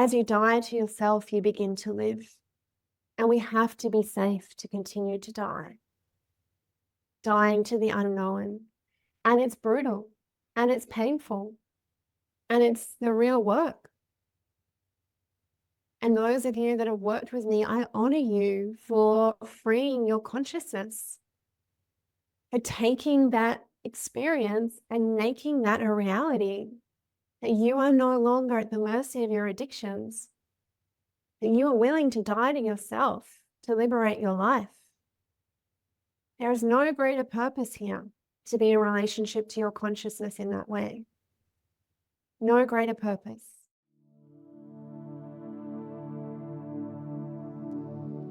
as you die to yourself, you begin to live. And we have to be safe to continue to die. Dying to the unknown. And it's brutal. And it's painful. And it's the real work. And those of you that have worked with me, I honor you for freeing your consciousness, for taking that experience and making that a reality, that you are no longer at the mercy of your addictions, that you are willing to die to yourself to liberate your life. There is no greater purpose here to be in relationship to your consciousness in that way. No greater purpose.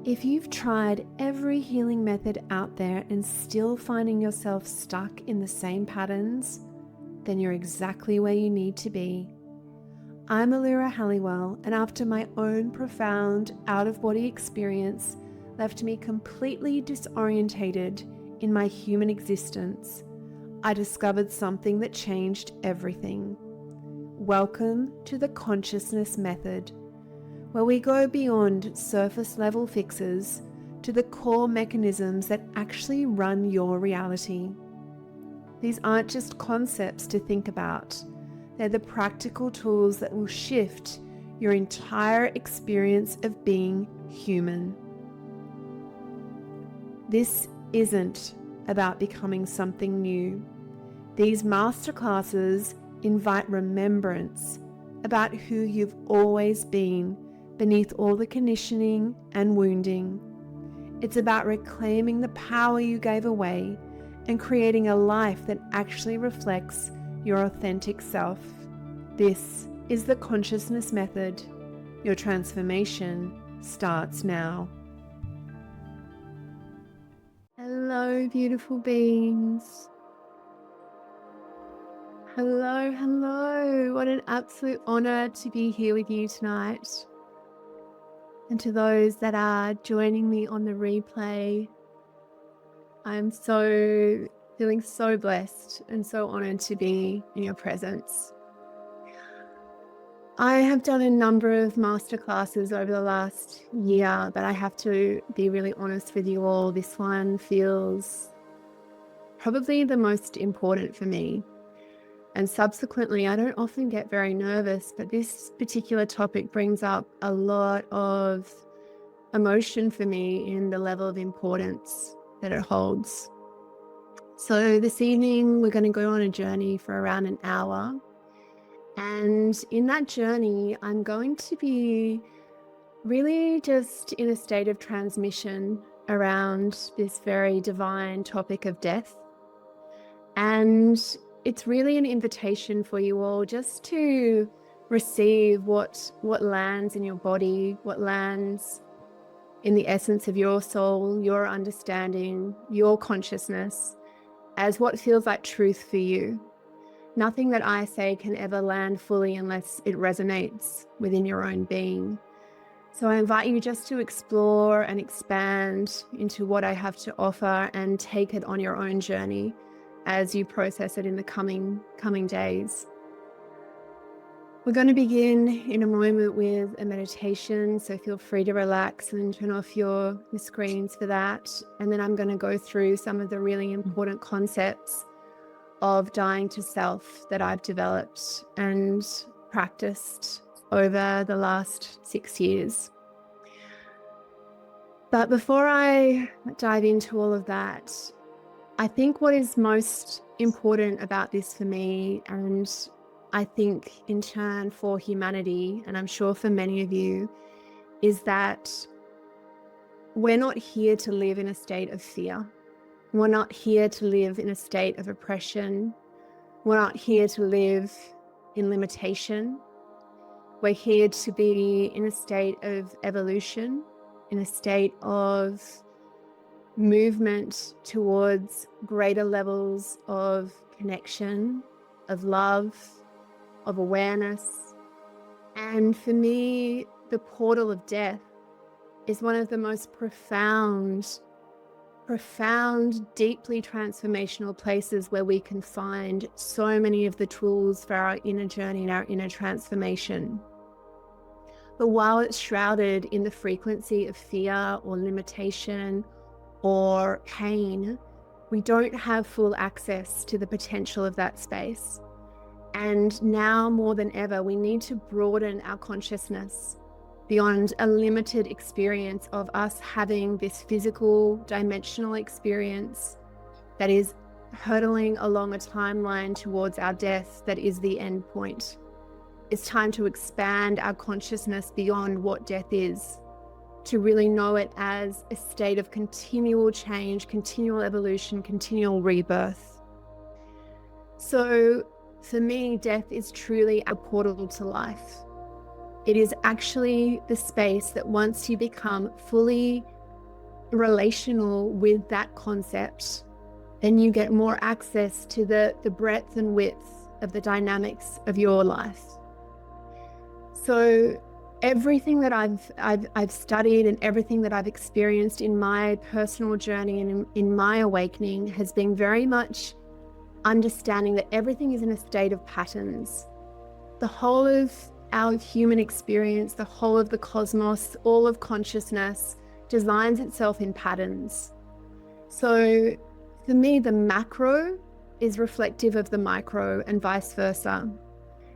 If you've tried every healing method out there and still finding yourself stuck in the same patterns, then you're exactly where you need to be. I'm Alira Halliwell, and after my own profound out-of-body experience left me completely disorientated in my human existence, I discovered something that changed everything. Welcome to the Consciousness Method, where we go beyond surface level fixes to the core mechanisms that actually run your reality. These aren't just concepts to think about, they're the practical tools that will shift your entire experience of being human. This isn't about becoming something new. These masterclasses invite remembrance about who you've always been beneath all the conditioning and wounding. It's about reclaiming the power you gave away and creating a life that actually reflects your authentic self. This is the Consciousness Method. Your transformation starts now. Hello, beautiful beings. Hello, hello. What an absolute honor to be here with you tonight. And to those that are joining me on the replay, I'm feeling so blessed and so honored to be in your presence. I have done a number of masterclasses over the last year, but I have to be really honest with you all. This one feels probably the most important for me. And subsequently, I don't often get very nervous, but this particular topic brings up a lot of emotion for me in the level of importance that it holds. So this evening, we're going to go on a journey for around an hour. And in that journey, I'm going to be really just in a state of transmission around this very divine topic of death. And it's really an invitation for you all just to receive what lands in your body, what lands in the essence of your soul, your understanding, your consciousness, as what feels like truth for you. Nothing that I say can ever land fully unless it resonates within your own being. So I invite you just to explore and expand into what I have to offer and take it on your own journey as you process it in the coming days. We're going to begin in a moment with a meditation, so feel free to relax and turn off the screens for that. And then I'm going to go through some of the really important concepts of dying to self that I've developed and practiced over the last 6 years. But before I dive into all of that, I think what is most important about this for me, and I think in turn for humanity, and I'm sure for many of you, is that we're not here to live in a state of fear. We're not here to live in a state of oppression. We're not here to live in limitation. We're here to be in a state of evolution, in a state of movement towards greater levels of connection, of love, of awareness. And for me, the portal of death is one of the most profound, deeply transformational places where we can find so many of the tools for our inner journey and our inner transformation. But while it's shrouded in the frequency of fear or limitation or pain, we don't have full access to the potential of that space. And now more than ever, we need to broaden our consciousness beyond a limited experience of us having this physical, dimensional experience that is hurtling along a timeline towards our death that is the end point. It's time to expand our consciousness beyond what death is, to really know it as a state of continual change, continual evolution, continual rebirth. So for me, death is truly a portal to life. It is actually the space that once you become fully relational with that concept, then you get more access to the breadth and width of the dynamics of your life. So everything that I've studied and everything that I've experienced in my personal journey and in my awakening has been very much understanding that everything is in a state of patterns. The whole of our human experience, the whole of the cosmos, all of consciousness designs itself in patterns. So for me, the macro is reflective of the micro and vice versa.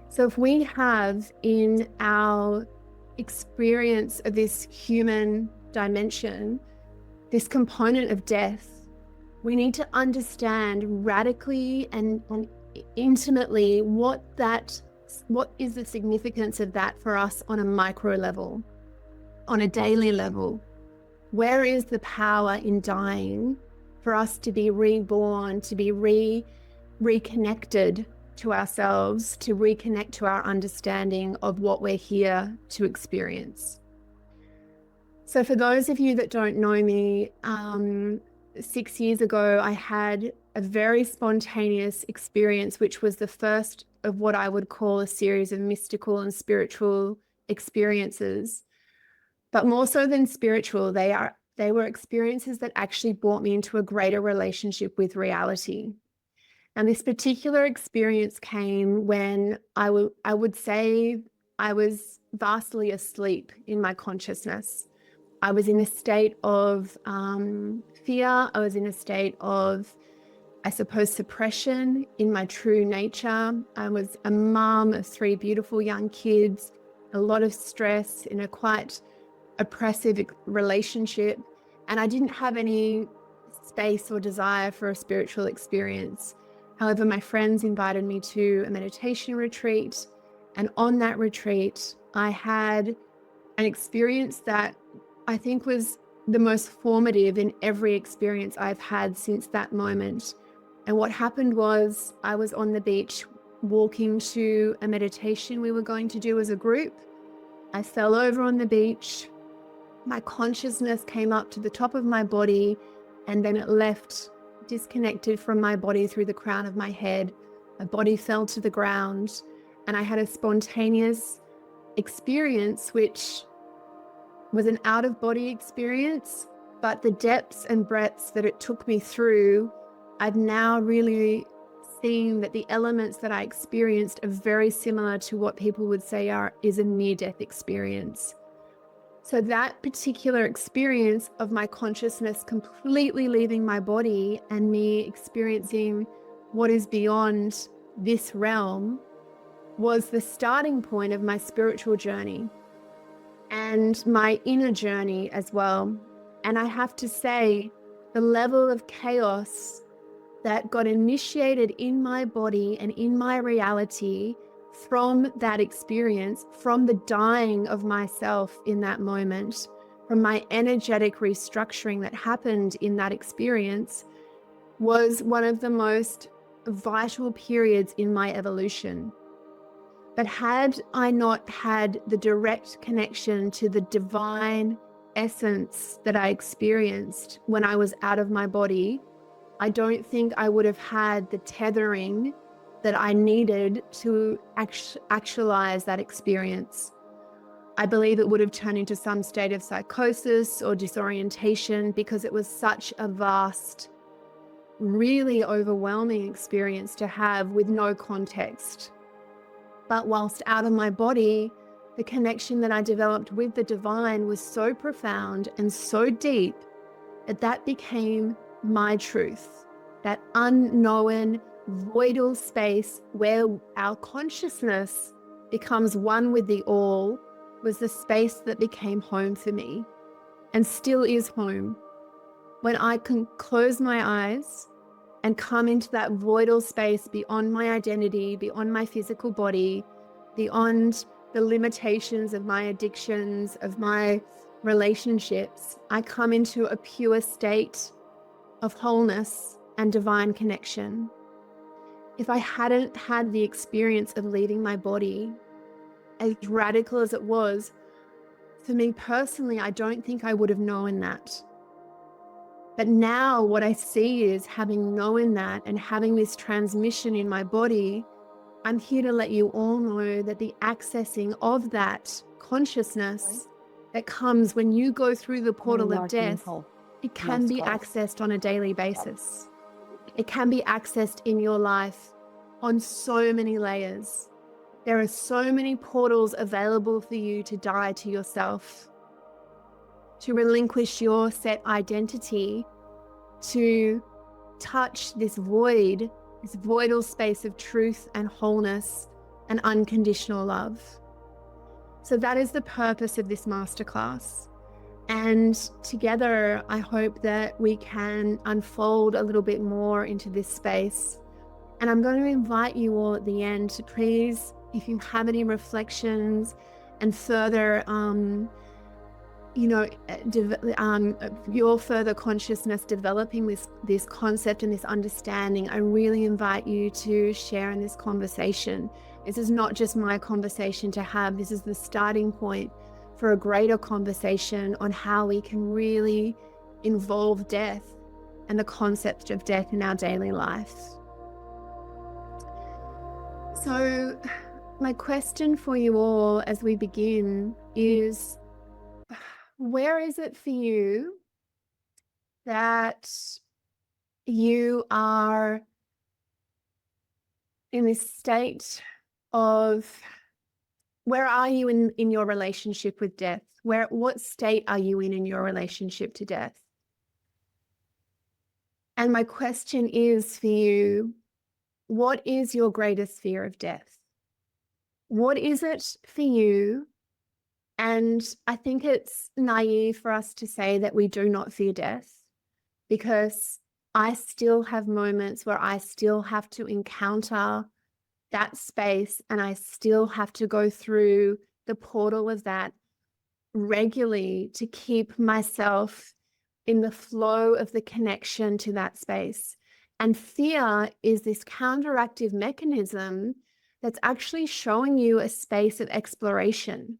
So if we have in our experience of this human dimension, this component of death, we need to understand radically and intimately what is the significance of that for us on a micro level, on a daily level. Where is the power in dying for us to be reborn, to be reconnected to ourselves, to reconnect to our understanding of what we're here to experience? So for those of you that don't know me, 6 years ago, I had a very spontaneous experience, which was the first of what I would call a series of mystical and spiritual experiences. But more so than spiritual, they were experiences that actually brought me into a greater relationship with reality. And this particular experience came when I would say I was vastly asleep in my consciousness. I was in a state of fear. I was in a state of, I suppose, suppression in my true nature. I was a mom of 3 beautiful young kids, a lot of stress in a quite oppressive relationship, and I didn't have any space or desire for a spiritual experience. However, my friends invited me to a meditation retreat, and on that retreat, I had an experience that I think was the most formative in every experience I've had since that moment. And what happened was I was on the beach walking to a meditation we were going to do as a group. I fell over on the beach. My consciousness came up to the top of my body, and then it left, disconnected from my body through the crown of my head. My body fell to the ground, and I had a spontaneous experience, which was an out-of-body experience, but the depths and breadths that it took me through, I've now really seen that the elements that I experienced are very similar to what people would say is a near-death experience. So that particular experience of my consciousness completely leaving my body and me experiencing what is beyond this realm was the starting point of my spiritual journey and my inner journey as well. And I have to say, the level of chaos that got initiated in my body and in my reality from that experience, from the dying of myself in that moment, from my energetic restructuring that happened in that experience, was one of the most vital periods in my evolution. But had I not had the direct connection to the divine essence that I experienced when I was out of my body, I don't think I would have had the tethering that I needed to actualize that experience. I believe it would have turned into some state of psychosis or disorientation, because it was such a vast, really overwhelming experience to have with no context. But whilst out of my body, the connection that I developed with the divine was so profound and so deep that that became my truth, that unknown, voidal space where our consciousness becomes one with the all was the space that became home for me and still is home. When I can close my eyes and come into that voidal space beyond my identity, beyond my physical body, beyond the limitations of my addictions, of my relationships, I come into a pure state of wholeness and divine connection. If I hadn't had the experience of leaving my body, as radical as it was, for me personally, I don't think I would have known that. But now what I see is, having known that and having this transmission in my body, I'm here to let you all know that the accessing of that consciousness that comes when you go through the portal of death, it can be accessed on a daily basis. It can be accessed in your life on so many layers. There are so many portals available for you to die to yourself, to relinquish your set identity, to touch this void, this voidal space of truth and wholeness and unconditional love. So that is the purpose of this masterclass. And together, I hope that we can unfold a little bit more into this space. And I'm going to invite you all at the end to please, if you have any reflections and further, your further consciousness developing this concept and this understanding, I really invite you to share in this conversation. This is not just my conversation to have. This is the starting point for a greater conversation on how we can really involve death and the concept of death in our daily life. So my question for you all as we begin is, where is it for you that you are in this state of, where are you in your relationship with death? What state are you in your relationship to death? And my question is for you, what is your greatest fear of death? What is it for you? And I think it's naive for us to say that we do not fear death, because I still have moments where I still have to encounter that space, and I still have to go through the portal of that regularly to keep myself in the flow of the connection to that space. And fear is this counteractive mechanism that's actually showing you a space of exploration.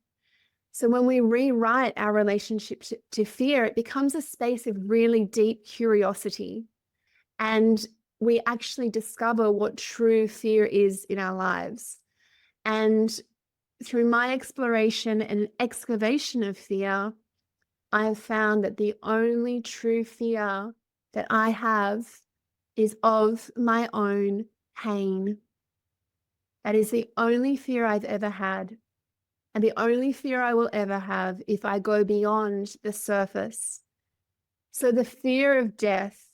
So when we rewrite our relationship to fear, it becomes a space of really deep curiosity. And we actually discover what true fear is in our lives. And through my exploration and excavation of fear, I have found that the only true fear that I have is of my own pain. That is the only fear I've ever had, and the only fear I will ever have if I go beyond the surface. So the fear of death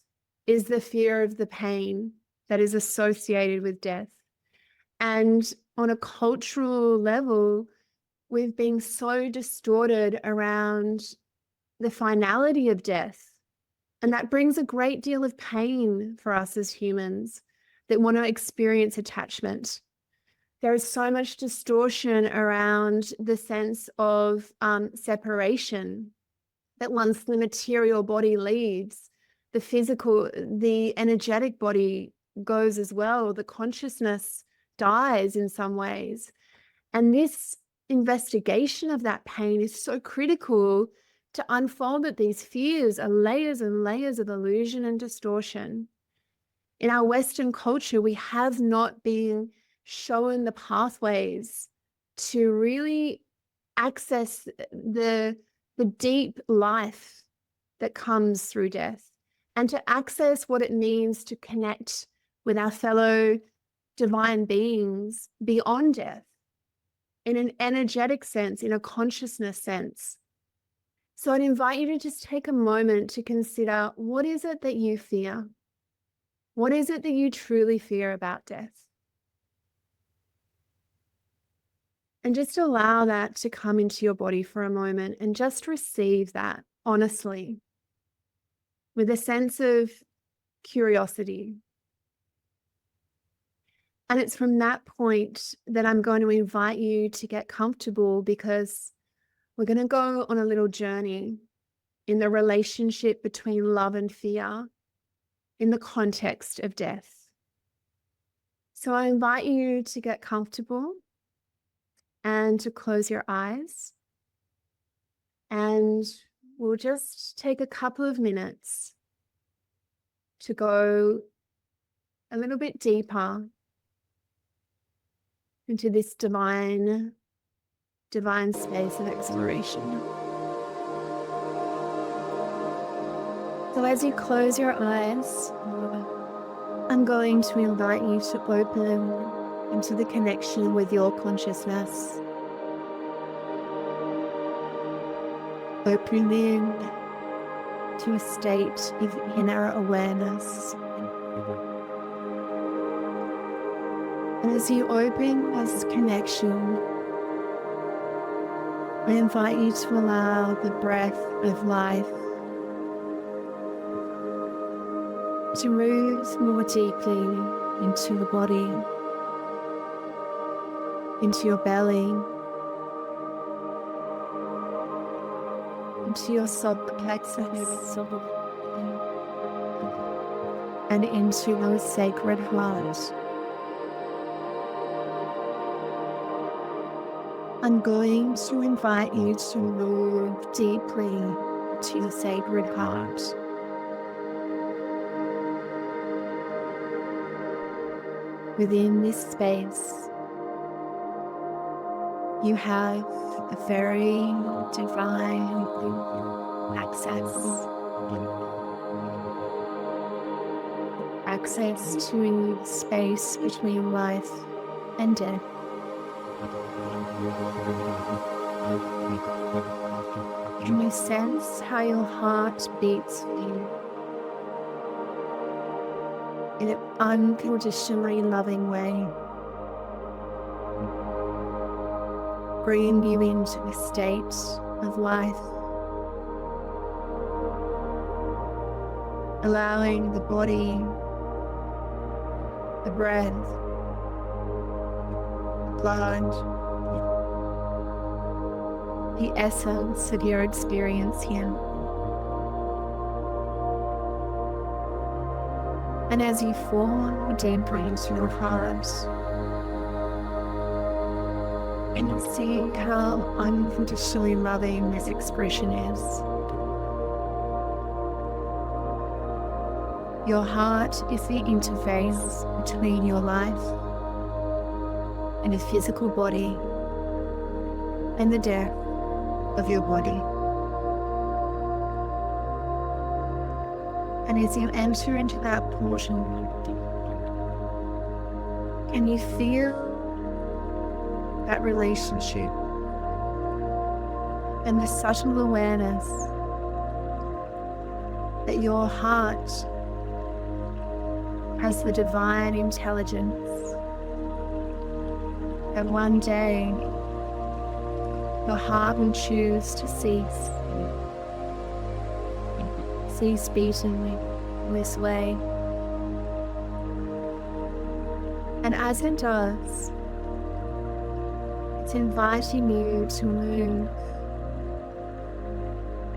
is the fear of the pain that is associated with death. And on a cultural level, we've been so distorted around the finality of death. And that brings a great deal of pain for us as humans that want to experience attachment. There is so much distortion around the sense of separation, that once the material body leaves, the physical, the energetic body goes as well. The consciousness dies in some ways. And this investigation of that pain is so critical to unfold that these fears are layers and layers of illusion and distortion. In our Western culture, we have not been shown the pathways to really access the deep life that comes through death, and to access what it means to connect with our fellow divine beings beyond death. in an energetic sense, in a consciousness sense. So I'd invite you to just take a moment to consider, what is it that you fear? What is it that you truly fear about death? And just allow that to come into your body for a moment and just receive that honestly, with a sense of curiosity. And it's from that point that I'm going to invite you to get comfortable, because we're going to go on a little journey in the relationship between love and fear in the context of death. So I invite you to get comfortable and to close your eyes. And we'll just take a couple of minutes to go a little bit deeper into this divine space of exploration. So as you close your eyes, I'm going to invite you to open into the connection with your consciousness. Opening to a state of inner awareness. And as you open this connection, I invite you to allow the breath of life to move more deeply into your body, into your belly, into your solar plexus, and into your sacred heart. I'm going to invite you to move deeply to your sacred heart. Within this space, you have a very divine access to the space between life and death. Can you sense how your heart beats for you in an unconditionally loving way, bringing you into a state of life, allowing the body, the breath, the blood, the essence of your experience here. And as you fall deeper into your heart, and you see how unconditionally loving this expression is. Your heart is the interface between your life and a physical body and the death of your body. And as you enter into that portion, can you feel that relationship and the subtle awareness that your heart has the divine intelligence that one day your heart will choose to cease beating in this way. And as it does, it's inviting you to move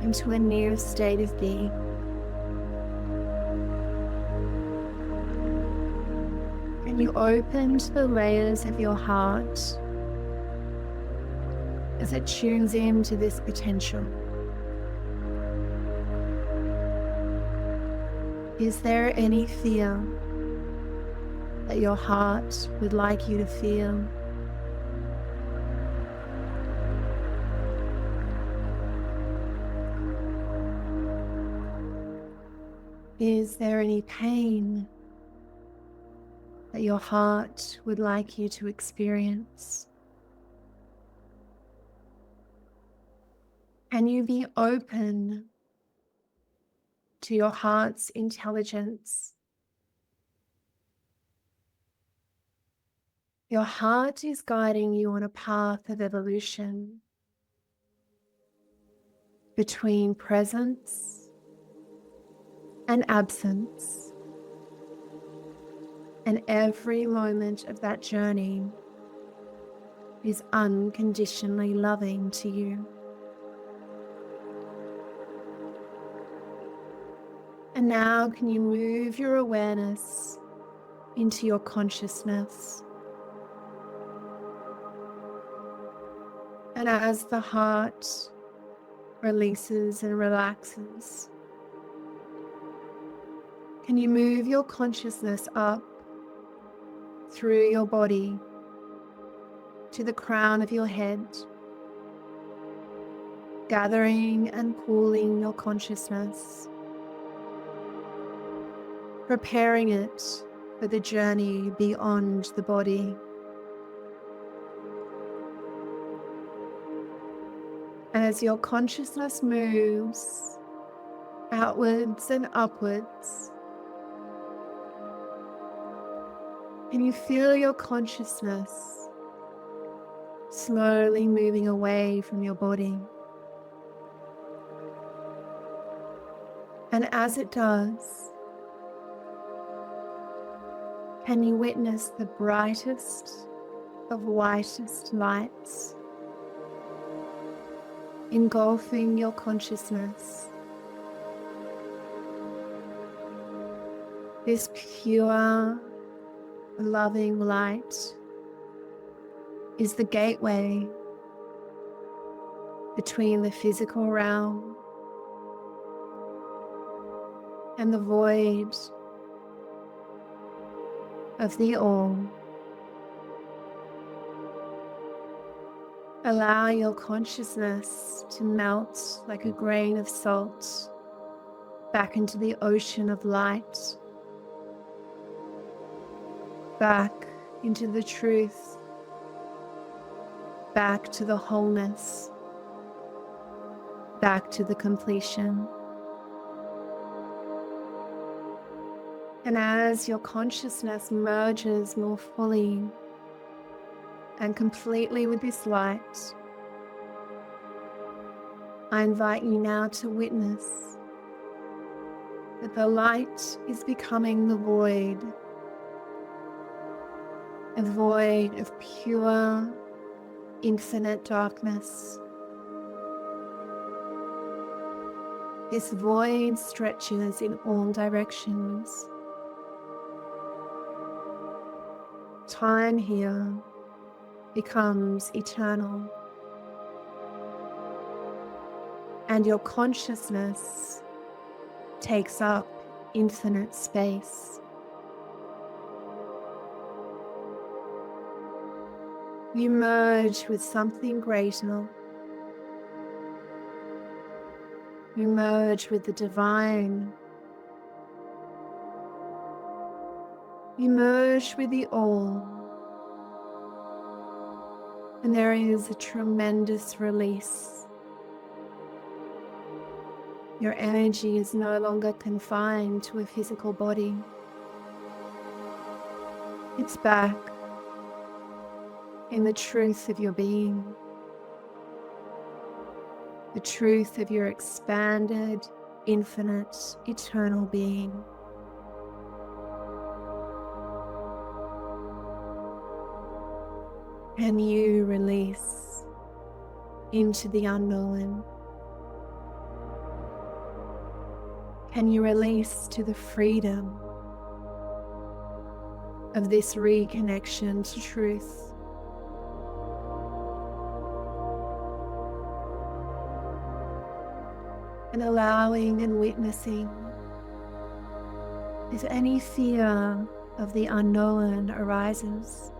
into a new state of being. And you open to the layers of your heart as it tunes into this potential. Is there any fear that your heart would like you to feel? Is there any pain that your heart would like you to experience? Can you be open to your heart's intelligence? Your heart is guiding you on a path of evolution between presence and absence, and every moment of that journey is unconditionally loving to you. And now, can you move your awareness into your consciousness? And as the heart releases and relaxes, can you move your consciousness up through your body to the crown of your head, gathering and cooling your consciousness, preparing it for the journey beyond the body. And as your consciousness moves outwards and upwards, can you feel your consciousness slowly moving away from your body? And as it does, can you witness the brightest of whitest lights engulfing your consciousness? This pure, loving light is the gateway between the physical realm and the void of the all. Allow your consciousness to melt like a grain of salt back into the ocean of light, back into the truth, back to the wholeness, back to the completion. And as your consciousness merges more fully and completely with this light, I invite you now to witness that the light is becoming the void, a void of pure, infinite darkness. This void stretches in all directions. Time here becomes eternal, and your consciousness takes up infinite space. You merge with something greater. You merge with the divine. You merge with the all. And there is a tremendous release. Your energy is no longer confined to a physical body. It's back in the truth of your being, the truth of your expanded, infinite, eternal being. Can you release into the unknown? Can you release to the freedom of this reconnection to truth? And allowing and witnessing if any fear of the unknown arises.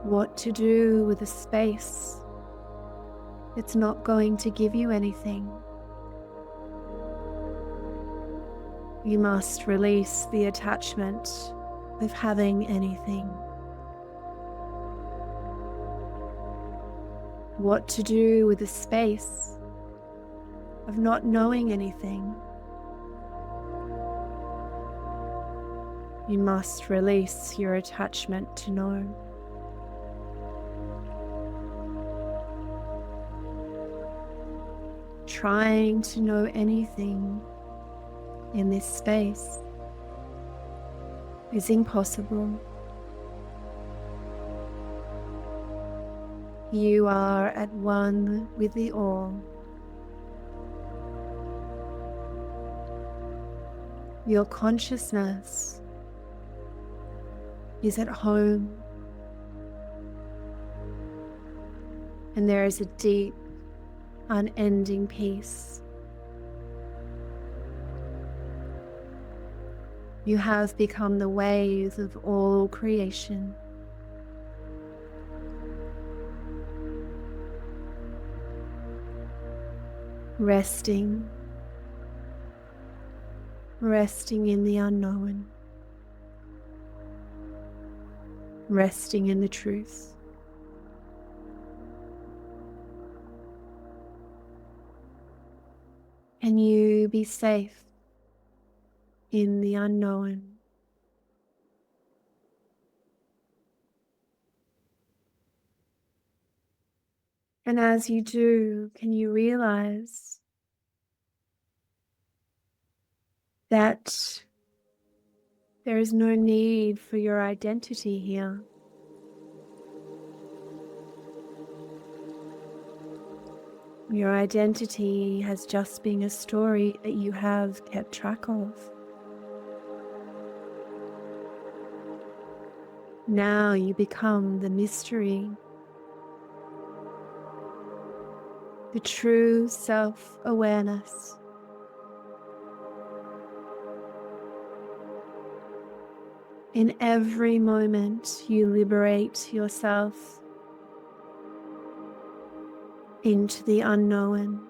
What to do with a space that's not going to give you anything. You must release the attachment of having anything. what to do with the space of not knowing anything. You must release your attachment to know. Trying to know anything in this space is impossible. You are at one with the all. Your consciousness is at home, and there is a deep, unending peace. You have become the wave of all creation. Resting in the unknown, resting in the truth. Can you be safe in the unknown? And as you do, can you realize that there is no need for your identity here? Your identity has just been a story that you have kept track of. Now you become the mystery, the true self-awareness. In every moment, you liberate yourself into the unknown.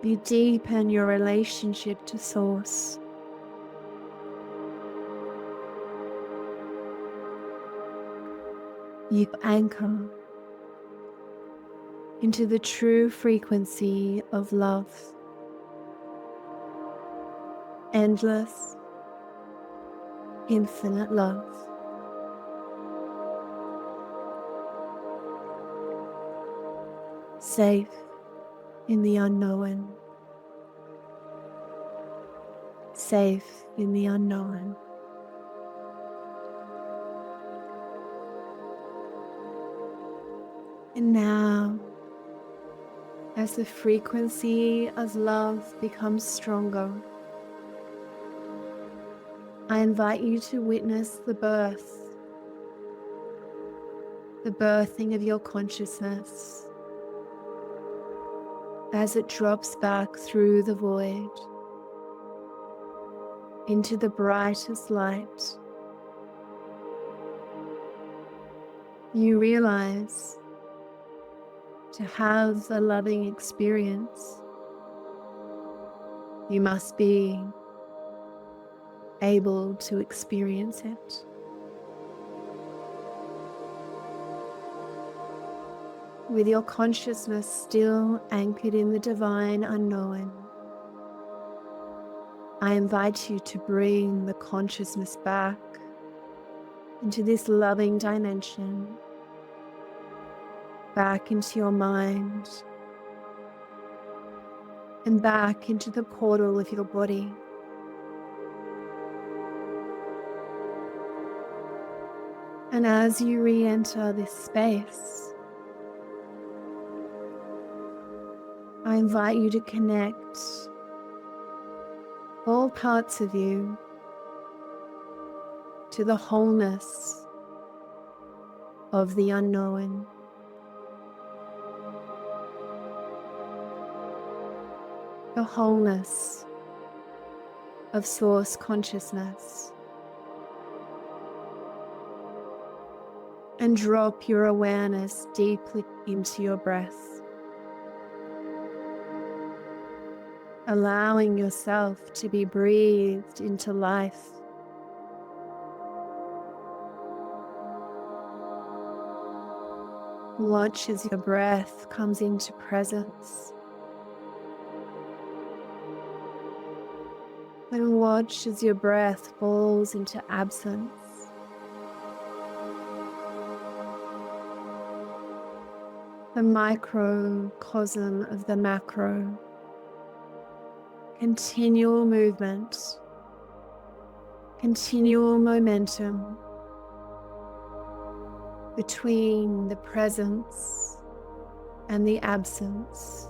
You deepen your relationship to Source. You anchor into the true frequency of love. Endless, infinite love. Safe in the unknown. Safe in the unknown. And now, as the frequency of love becomes stronger, I invite you to witness the birthing of your consciousness as it drops back through the void into the brightest light. You realize to have a loving experience, you must be able to experience it. With your consciousness still anchored in the divine unknown, I invite you to bring the consciousness back into this loving dimension, back into your mind, and back into the portal of your body. And as you re-enter this space, I invite you to connect all parts of you to the wholeness of the unknown. The wholeness of Source consciousness. And drop your awareness deeply into your breath, allowing yourself to be breathed into life. Watch as your breath comes into presence. And watch as your breath falls into absence. The microcosm of the macro. Continual movement. Continual momentum between the presence and the absence.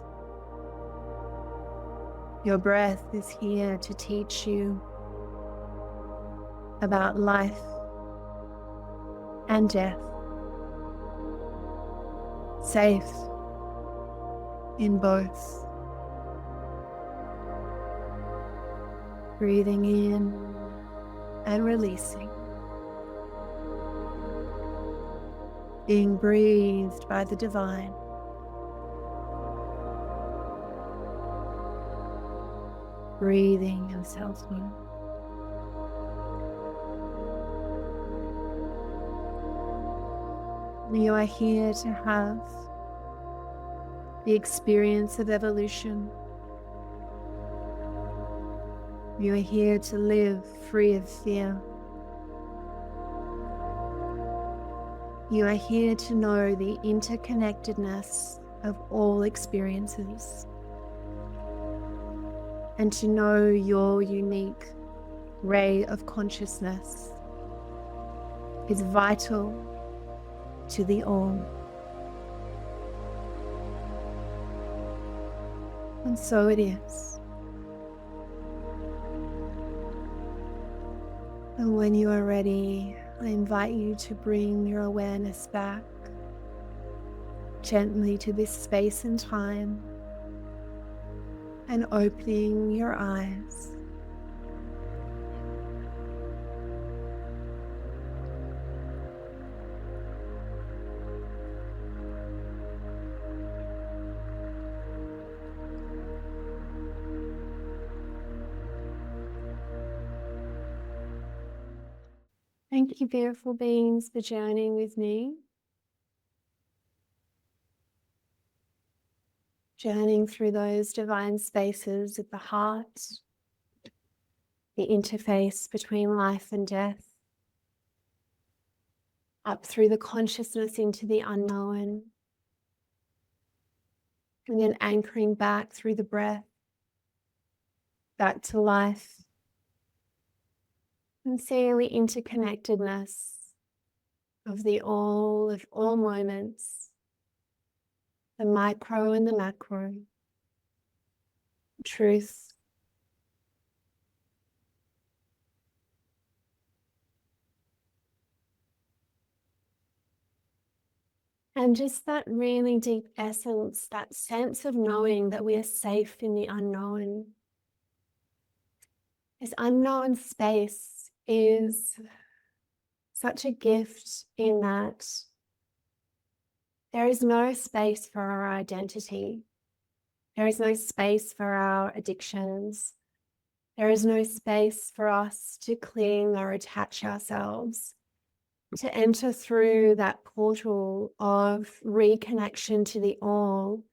Your breath is here to teach you about life and death, safe in both. Breathing in and releasing, being breathed by the divine. Breathing yourself in. You are here to have the experience of evolution. You are here to live free of fear. You are here to know the interconnectedness of all experiences and to know your unique ray of consciousness is vital to the all. And so it is. And when you are ready, I invite you to bring your awareness back gently to this space and time and opening your eyes. Thank you, beautiful beings, for journeying with me. Journeying through those divine spaces of the heart, the interface between life and death, up through the consciousness into the unknown, and then anchoring back through the breath, back to life, and seeing the interconnectedness of all moments, the micro and the macro, truth, and just that really deep essence, that sense of knowing that we are safe in the unknown. This unknown space is such a gift in that there is no space for our identity. There is no space for our addictions. There is no space for us to cling or attach ourselves. To enter through that portal of reconnection to the all,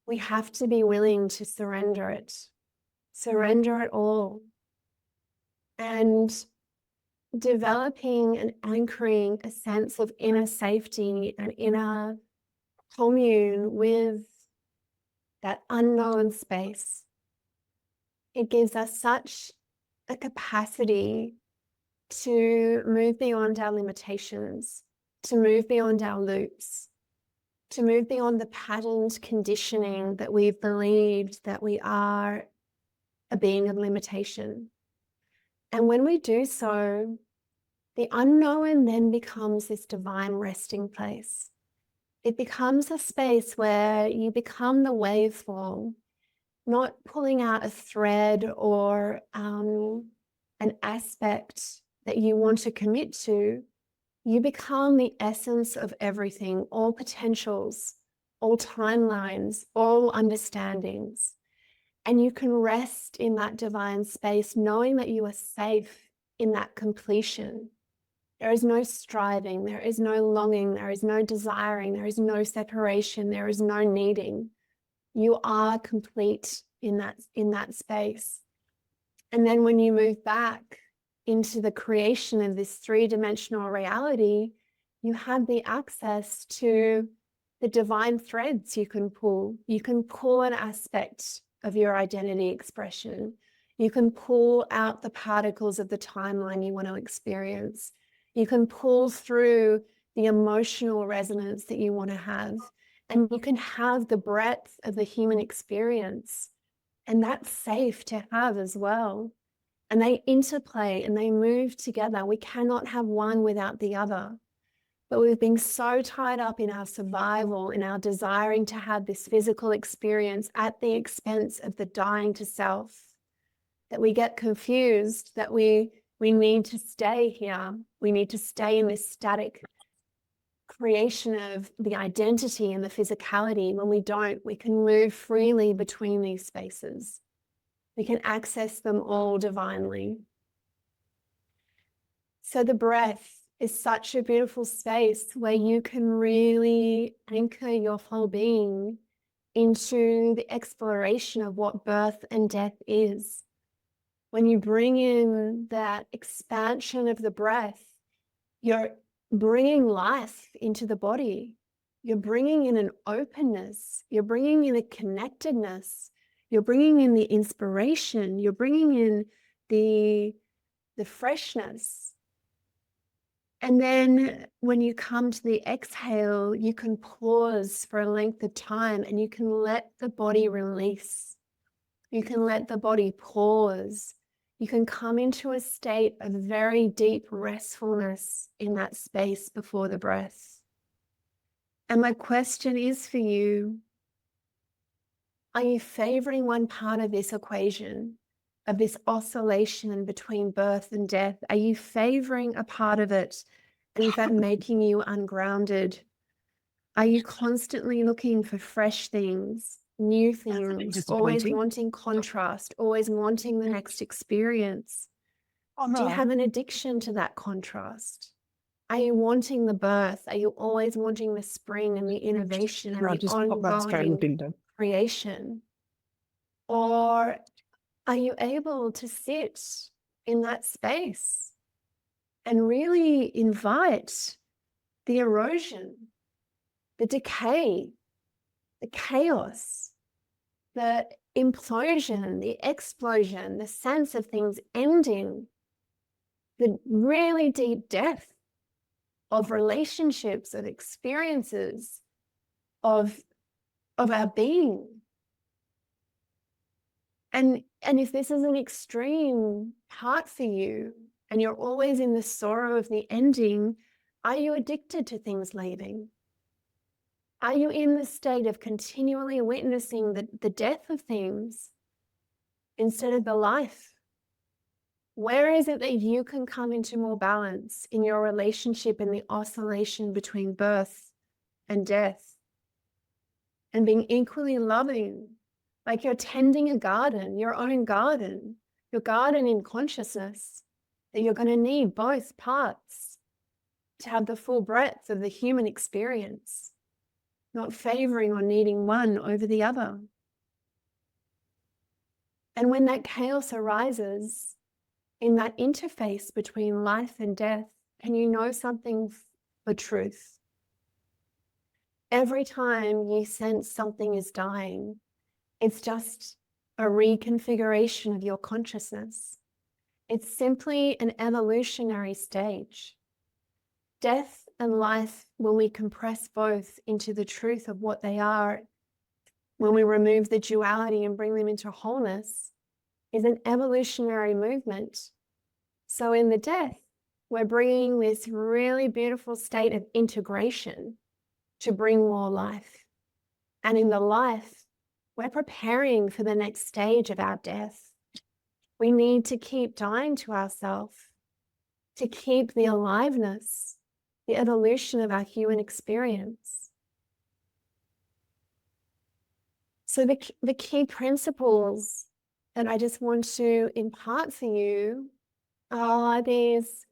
we have to be willing to surrender it all. And developing and anchoring a sense of inner safety and inner commune with that unknown space. It gives us such a capacity to move beyond our limitations, to move beyond our loops, to move beyond the patterned conditioning that we've believed that we are a being of limitation. And when we do so, the unknown then becomes this divine resting place. It becomes a space where you become the waveform, not pulling out a thread or an aspect that you want to commit to. You become the essence of everything, all potentials, all timelines, all understandings. And you can rest in that divine space, knowing that you are safe in that completion. There is no striving, there is no longing, there is no desiring, there is no separation, there is no needing. You are complete in that space. And then when you move back into the creation of this three-dimensional reality, you have the access to the divine threads you can pull. You can pull an aspect of your identity expression. You can pull out the particles of the timeline you want to experience. You can pull through the emotional resonance that you want to have. And you can have the breadth of the human experience. And that's safe to have as well. And they interplay and they move together. We cannot have one without the other. But we've been so tied up in our survival, in our desiring to have this physical experience at the expense of the dying to self, that we get confused, that we need to stay here. We need to stay in this static creation of the identity and the physicality. When we don't, we can move freely between these spaces. We can access them all divinely. So the breath is such a beautiful space where you can really anchor your whole being into the exploration of what birth and death is. When you bring in that expansion of the breath, you're bringing life into the body. You're bringing in an openness. You're bringing in a connectedness. You're bringing in the inspiration. You're bringing in the freshness. And then when you come to the exhale, you can pause for a length of time and you can let the body release. You can let the body pause. You can come into a state of very deep restfulness in that space before the breath. And my question is for you, are you favoring one part of this equation, of this oscillation between birth and death? Are you favoring a part of it? And is that making you ungrounded? Are you constantly looking for fresh things, new things, always wanting contrast, always wanting the next experience? Do you have an addiction to that contrast? Are you wanting the birth? Are you always wanting the spring and the innovation and the ongoing creation? Or are you able to sit in that space and really invite the erosion, the decay, the chaos, the implosion, the explosion, the sense of things ending, the really deep depth of relationships, of experiences, of our being? And if this is an extreme part for you and you're always in the sorrow of the ending, are you addicted to things leaving? Are you in the state of continually witnessing the death of things instead of the life? Where is it that you can come into more balance in your relationship and the oscillation between birth and death and being equally loving? Like you're tending a garden, your own garden, your garden in consciousness, that you're going to need both parts to have the full breadth of the human experience, not favoring or needing one over the other. And when that chaos arises in that interface between life and death, can you know something for truth? Every time you sense something is dying, it's just a reconfiguration of your consciousness. It's simply an evolutionary stage. Death and life, when we compress both into the truth of what they are, when we remove the duality and bring them into wholeness, is an evolutionary movement. So in the death, we're bringing this really beautiful state of integration to bring more life. And in the life, we're preparing for the next stage of our death. We need to keep dying to ourselves to keep the aliveness, the evolution of our human experience. So the key principles that I just want to impart for you are these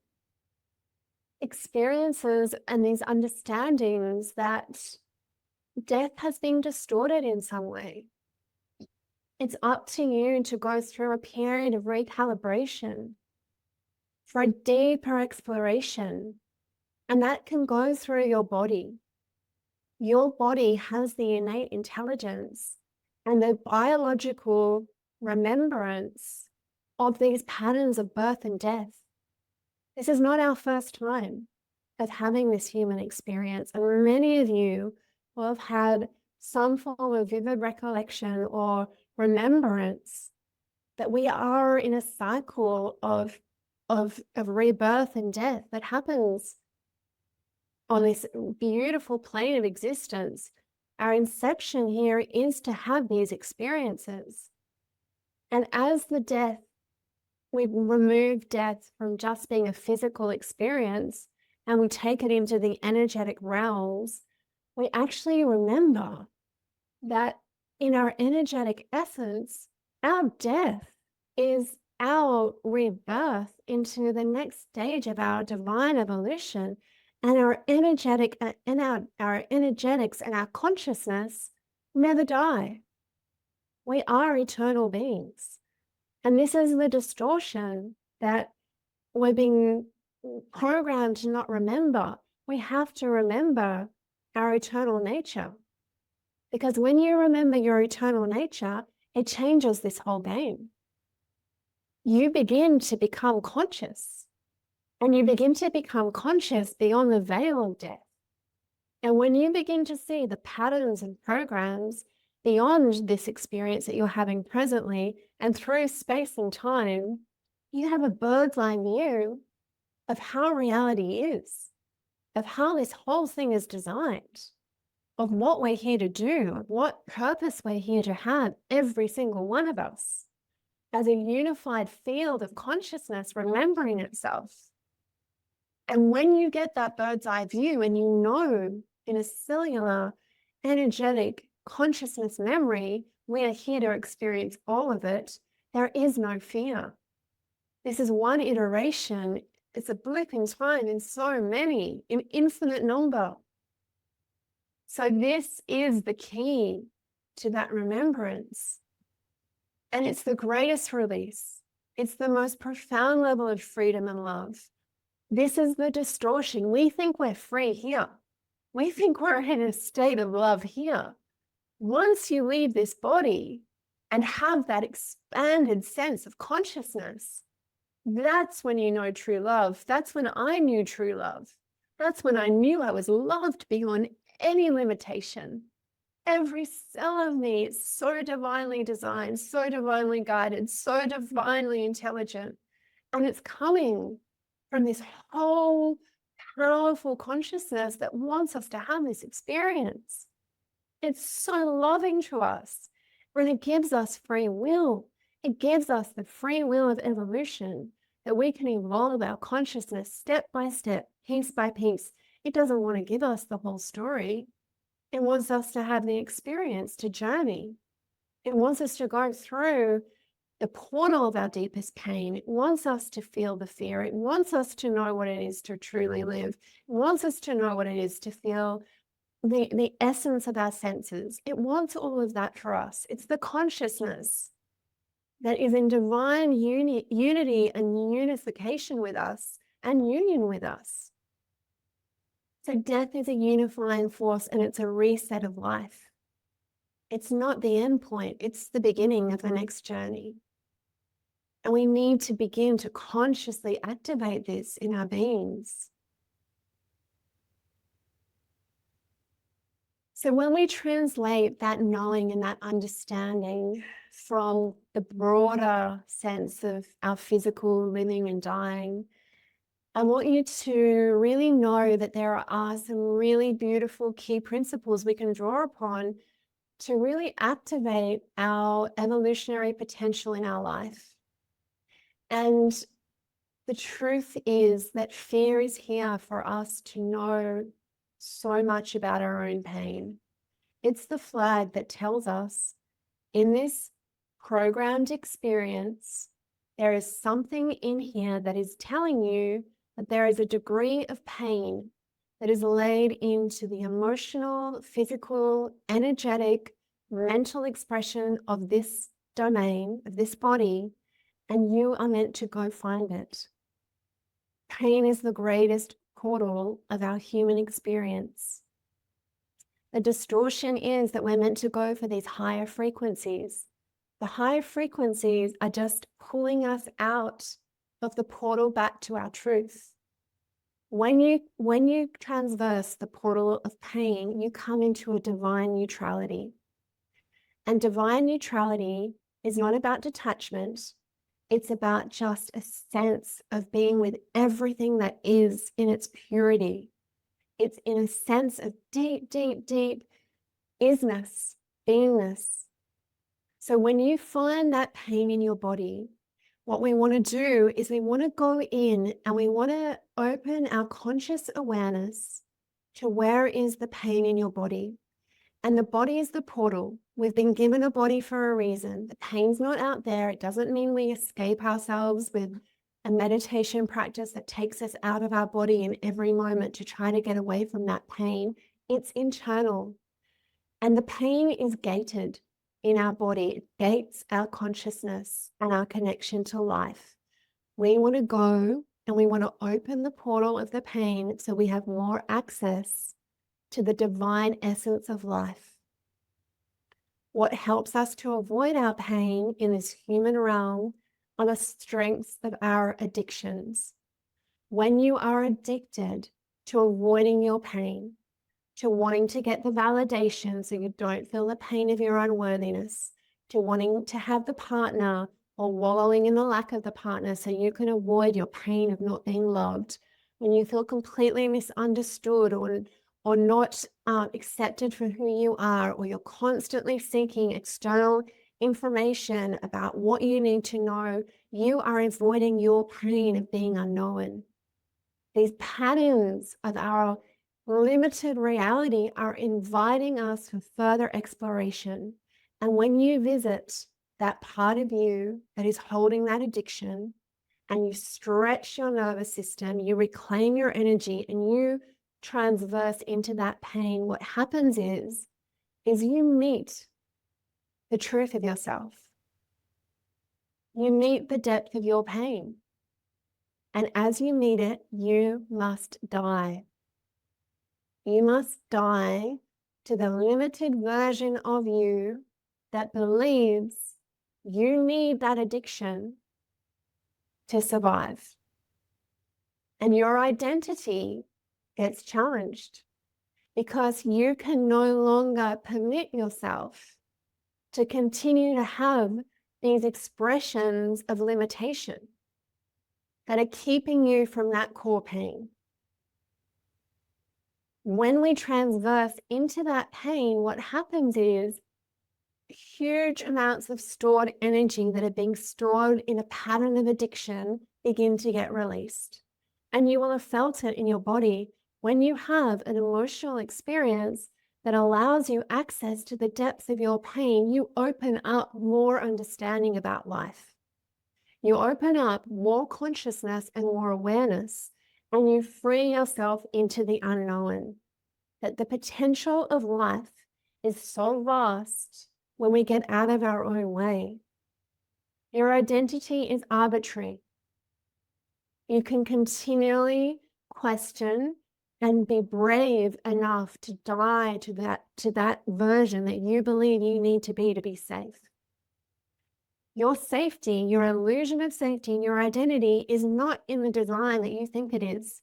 experiences and these understandings that death has been distorted in some way. It's up to you to go through a period of recalibration for a deeper exploration, and that can go through your body. Your body has the innate intelligence and the biological remembrance of these patterns of birth and death. This is not our first time of having this human experience, and many of you will have had some form of vivid recollection or remembrance that we are in a cycle of rebirth and death that happens on this beautiful plane of existence. Our inception here is to have these experiences. And as the death, we remove death from just being a physical experience and we take it into the energetic realms, we actually remember that in our energetic essence, our death is our rebirth into the next stage of our divine evolution. And our energetic and our energetics and our consciousness never die. We are eternal beings. And this is the distortion that we're being programmed to not remember. We have to remember our eternal nature. Because when you remember your eternal nature, it changes this whole game. You begin to become conscious. And you begin to become conscious beyond the veil of death. And when you begin to see the patterns and programs beyond this experience that you're having presently and through space and time, you have a bird's eye view of how reality is, of how this whole thing is designed, of what we're here to do, of what purpose we're here to have, every single one of us, as a unified field of consciousness remembering itself. And when you get that bird's eye view and you know in a cellular, energetic consciousness memory, we are here to experience all of it, there is no fear. This is one iteration. It's a blip in time in so many, in infinite number. So this is the key to that remembrance. And it's the greatest release. It's the most profound level of freedom and love. This is the distortion. We think we're free here. We think we're in a state of love here. Once you leave this body and have that expanded sense of consciousness, that's when you know true love. That's when I knew true love. That's when I knew I was loved beyond any limitation. Every cell of me is so divinely designed, so divinely guided, so divinely intelligent. And it's coming from this whole powerful consciousness that wants us to have this experience. It's so loving to us, and it gives us free will. It gives us the free will of evolution, that we can evolve our consciousness step by step, piece by piece. It doesn't want to give us the whole story. It wants us to have the experience, to journey. It wants us to go through the portal of our deepest pain. It wants us to feel the fear. It wants us to know what it is to truly live. It wants us to know what it is to feel the essence of our senses. It wants all of that for us. It's the consciousness that is in divine unity and unification with us and union with us. So death is a unifying force and it's a reset of life. It's not the end point. It's the beginning of the next journey. And we need to begin to consciously activate this in our beings. So when we translate that knowing and that understanding from the broader sense of our physical living and dying, I want you to really know that there are some really beautiful key principles we can draw upon to really activate our evolutionary potential in our life. And the truth is that fear is here for us to know so much about our own pain. It's the flag that tells us in this programmed experience, there is something in here that is telling you that there is a degree of pain that is laid into the emotional, physical, energetic, mental expression of this domain, of this body, and you are meant to go find it. Pain is the greatest portal of our human experience. The distortion is that we're meant to go for these higher frequencies. The higher frequencies are just pulling us out of the portal back to our truth. When you transverse the portal of pain, you come into a divine neutrality. And divine neutrality is not about detachment. It's about just a sense of being with everything that is in its purity. It's in a sense of deep, deep, deep isness, beingness. So when you find that pain in your body, what we want to do is we want to go in and we want to open our conscious awareness to where is the pain in your body. And the body is the portal. We've been given a body for a reason. The pain's not out there. It doesn't mean we escape ourselves with a meditation practice that takes us out of our body in every moment to try to get away from that pain. It's internal. And the pain is gated in our body. It gates our consciousness and our connection to life. We want to go and we want to open the portal of the pain so we have more access to the divine essence of life. What helps us to avoid our pain in this human realm are the strengths of our addictions. When you are addicted to avoiding your pain, to wanting to get the validation so you don't feel the pain of your unworthiness, to wanting to have the partner or wallowing in the lack of the partner so you can avoid your pain of not being loved, when you feel completely misunderstood or not accepted for who you are, or you're constantly seeking external information about what you need to know, you are avoiding your pain of being unknown. These patterns of our limited reality are inviting us for further exploration. And when you visit that part of you that is holding that addiction, and you stretch your nervous system, you reclaim your energy, and you transverse into that pain, what happens is you meet the truth of yourself. You meet the depth of your pain. And as you meet it, you must die. You must die to the limited version of you that believes you need that addiction to survive. And your identity gets challenged because you can no longer permit yourself to continue to have these expressions of limitation that are keeping you from that core pain. When we transverse into that pain, what happens is huge amounts of stored energy that are being stored in a pattern of addiction begin to get released. And you will have felt it in your body when you have an emotional experience that allows you access to the depths of your pain. You open up more understanding about life. You open up more consciousness and more awareness, and you free yourself into the unknown. That the potential of life is so vast when we get out of our own way. Your identity is arbitrary. You can continually question and be brave enough to die to that version that you believe you need to be safe. Your safety, your illusion of safety, and your identity is not in the design that you think it is.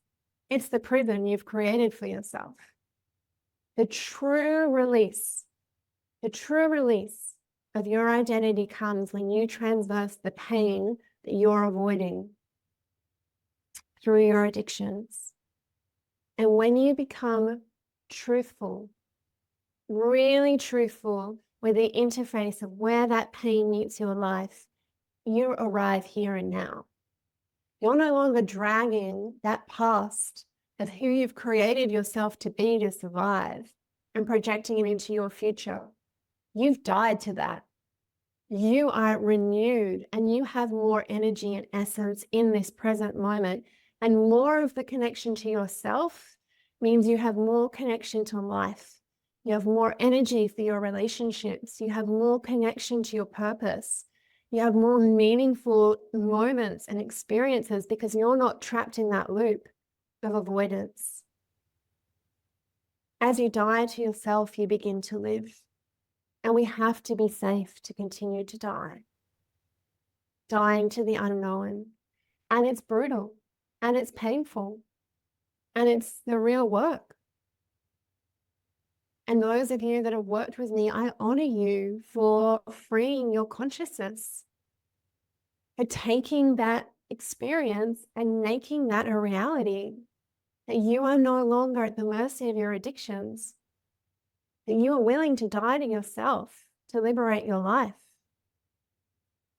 It's the prison you've created for yourself. The true release of your identity comes when you transverse the pain that you're avoiding through your addictions. And when you become truthful, really truthful with the interface of where that pain meets your life, you arrive here and now. You're no longer dragging that past of who you've created yourself to be to survive and projecting it into your future. You've died to that. You are renewed and you have more energy and essence in this present moment. And more of the connection to yourself means you have more connection to life. You have more energy for your relationships. You have more connection to your purpose. You have more meaningful moments and experiences because you're not trapped in that loop of avoidance. As you die to yourself, you begin to live. And we have to be safe to continue to die. Dying to the unknown. And it's brutal. And it's painful. And it's the real work. And those of you that have worked with me, I honor you for freeing your consciousness, for taking that experience and making that a reality, that you are no longer at the mercy of your addictions, that you are willing to die to yourself to liberate your life.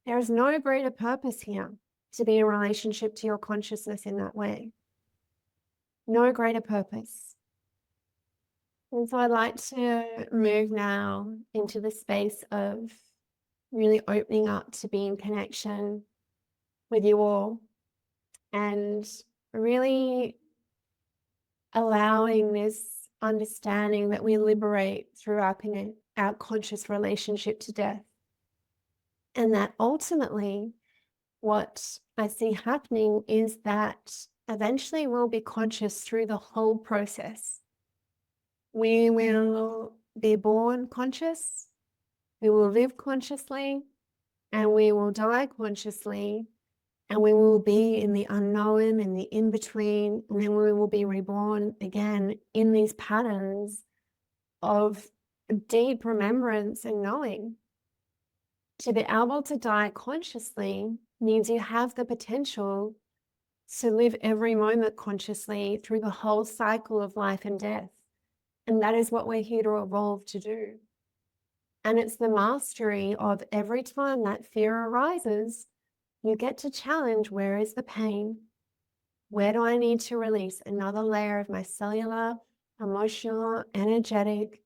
There is no greater purpose here to be in relationship to your consciousness in that way. No greater purpose. And so I'd like to move now into the space of really opening up to be in connection with you all and really allowing this understanding that we liberate through our conscious relationship to death. And that ultimately what I see happening is that eventually we'll be conscious through the whole process. We will be born conscious, we will live consciously, and we will die consciously, and we will be in the unknown, in the in-between, and then we will be reborn again in these patterns of deep remembrance and knowing. To be able to die consciously means you have the potential to live every moment consciously through the whole cycle of life and death. And that is what we're here to evolve to do. And it's the mastery of every time that fear arises, you get to challenge, where is the pain? Where do I need to release another layer of my cellular, emotional, energetic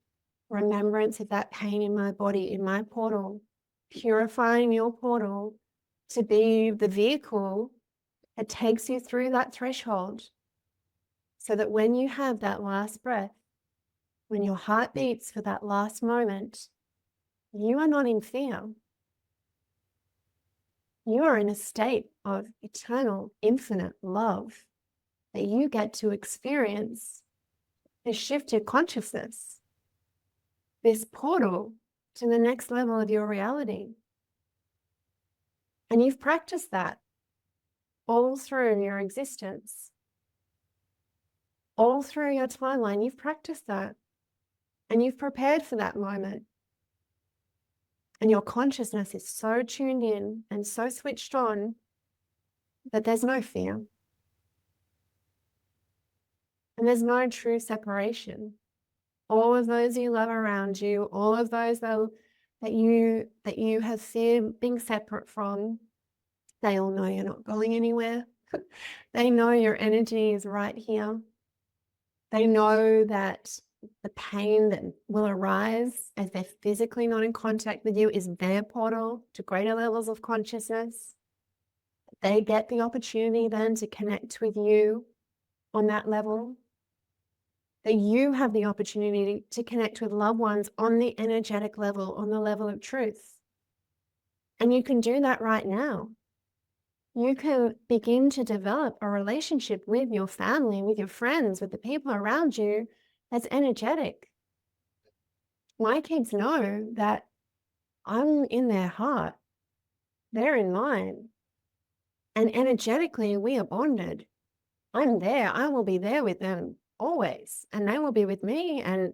remembrance of that pain in my body, in my portal, purifying your portal to be the vehicle that takes you through that threshold so that when you have that last breath, when your heart beats for that last moment, you are not in fear. You are in a state of eternal, infinite love that you get to experience this shifted consciousness, this portal to the next level of your reality. And you've practiced that all through your existence, all through your timeline. You've practiced that. And you've prepared for that moment. And your consciousness is so tuned in and so switched on that there's no fear. And there's no true separation. All of those you love around you, all of those that you have fear being separate from, they all know you're not going anywhere. They know your energy is right here. They know that the pain that will arise as they're physically not in contact with you is their portal to greater levels of consciousness. They get the opportunity then to connect with you on that level. That you have the opportunity to connect with loved ones on the energetic level, on the level of truth. And you can do that right now. You can begin to develop a relationship with your family, with your friends, with the people around you that's energetic. My kids know that I'm in their heart. They're in mine. And energetically, we are bonded. I'm there. I will be there with them always. And they will be with me and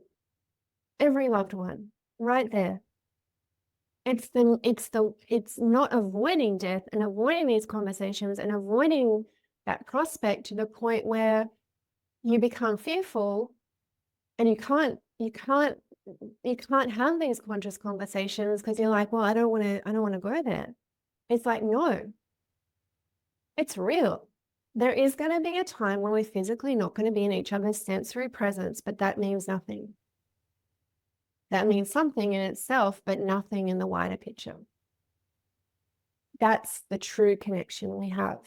every loved one right there. It's not avoiding death and avoiding these conversations and avoiding that prospect to the point where you become fearful and you can't have these conscious conversations because you're like, well, I don't want to go there. It's like, no, it's real. There is going to be a time when we're physically not going to be in each other's sensory presence, but that means nothing. That means something in itself, but nothing in the wider picture. That's the true connection we have.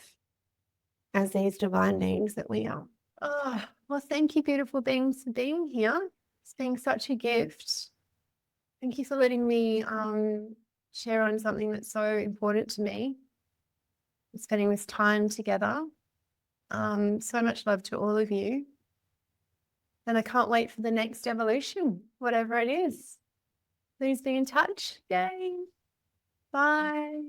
as these divine beings that we are. Oh, well, thank you, beautiful beings, for being here. It's been such a gift. Thank you for letting me share on something that's so important to me. Spending this time together. So much love to all of you. And I can't wait for the next evolution, whatever it is. Please be in touch. Yay. Bye.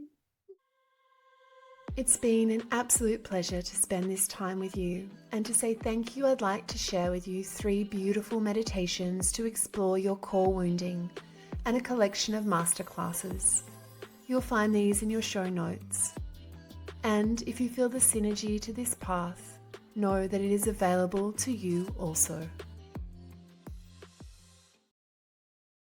It's been an absolute pleasure to spend this time with you, and to say thank you, I'd like to share with you 3 beautiful meditations to explore your core wounding and a collection of masterclasses. You'll find these in your show notes. And if you feel the synergy to this path, know that it is available to you also.